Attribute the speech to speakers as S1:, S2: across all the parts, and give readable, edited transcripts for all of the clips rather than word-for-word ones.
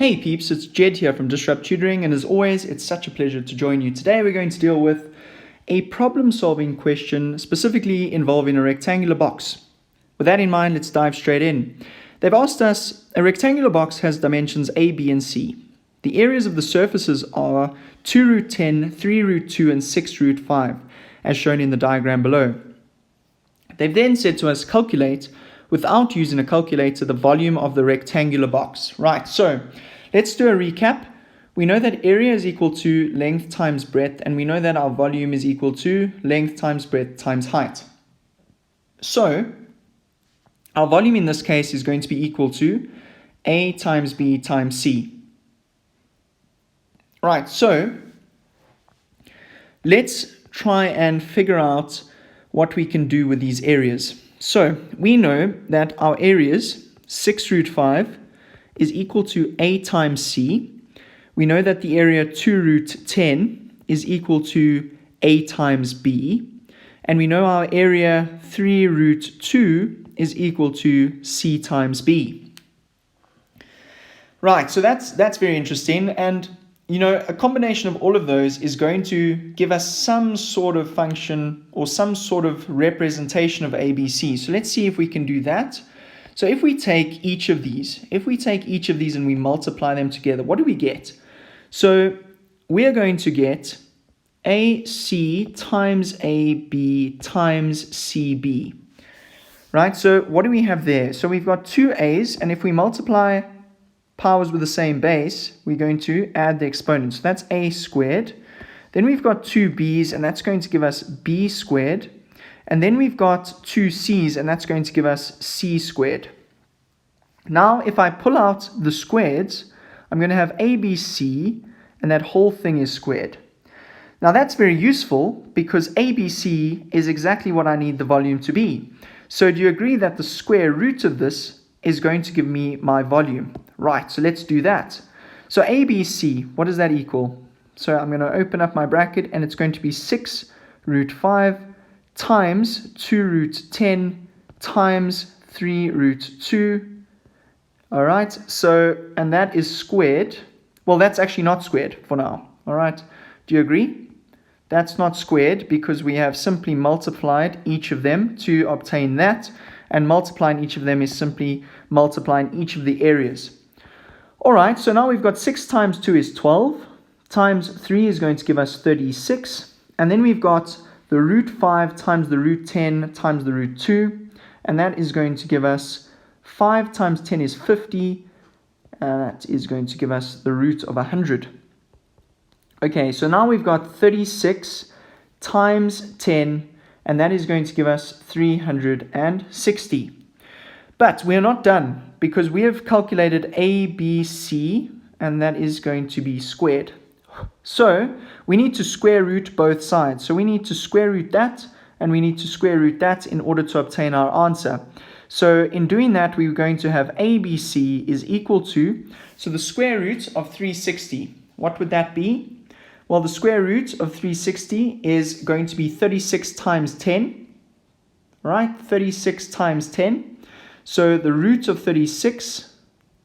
S1: Hey peeps, it's Jedd here from Disrupt Tutoring, and as always, it's such a pleasure to join you. Today we're going to deal with a problem-solving question specifically involving a rectangular box. With that in mind, let's dive straight in. They've asked us, a rectangular box has dimensions A, B, and C. The areas of the surfaces are 2 root 10, 3 root 2, and 6 root 5, as shown in the diagram below. They've then said to us, calculate, without using a calculator, the volume of the rectangular box. Right, so let's do a recap. We know that area is equal to length times breadth, and we know that our volume is equal to length times breadth times height. So our volume in this case is going to be equal to A times B times C. Right, so let's try and figure out what we can do with these areas. So we know that our areas, 6 root 5, is equal to A times C. We know that the area 2 root 10 is equal to A times B. And we know our area 3 root 2 is equal to C times B. Right, so that's very interesting. And you know, a combination of all of those is going to give us some sort of function or some sort of representation of ABC. So let's see if we can do that. So if we take each of these, and we multiply them together, what do we get? So we're going to get AC times AB times CB. Right, so what do we have there? So we've got two A's, and if we multiply powers with the same base, we're going to add the exponents. So that's a squared. Then we've got two b's, and that's going to give us b squared. And then we've got two c's, and that's going to give us c squared. Now, if I pull out the squareds, I'm going to have abc, and that whole thing is squared. Now, that's very useful because abc is exactly what I need the volume to be. So do you agree that the square root of this is going to give me my volume? Right, so let's do that. So ABC, what does that equal? So I'm going to open up my bracket, and it's going to be 6 root 5 times 2 root 10 times 3 root 2. All right, so, and that is squared. Well, that's actually not squared for now. All right, do you agree? That's not squared because we have simply multiplied each of them to obtain that. And multiplying each of them is simply multiplying each of the areas. All right, so now we've got 6 times 2 is 12, times 3 is going to give us 36, and then we've got the root 5 times the root 10 times the root 2, and that is going to give us 5 times 10 is 50, and that is going to give us the root of 100. Okay, so now we've got 36 times 10, and that is going to give us 360. But we're not done because we have calculated ABC, and that is going to be squared. So we need to square root both sides. So we need to square root that, and we need to square root that in order to obtain our answer. So in doing that, we're going to have ABC is equal to, so the square root of 360, what would that be? Well, the square root of 360 is going to be 36 times 10, right? 36 times 10. So the root of 36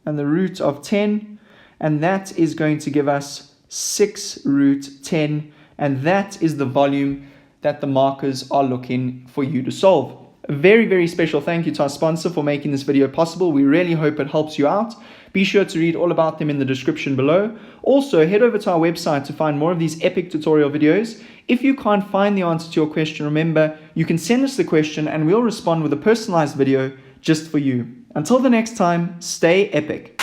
S1: and the root of 10, and that is going to give us 6 root 10, and that is the volume that the markers are looking for you to solve. A very, very special thank you to our sponsor for making this video possible. We really hope it helps you out. Be sure to read all about them in the description below. Also, head over to our website to find more of these epic tutorial videos. If you can't find the answer to your question, remember, you can send us the question and we'll respond with a personalized video just for you. Until the next time, stay epic.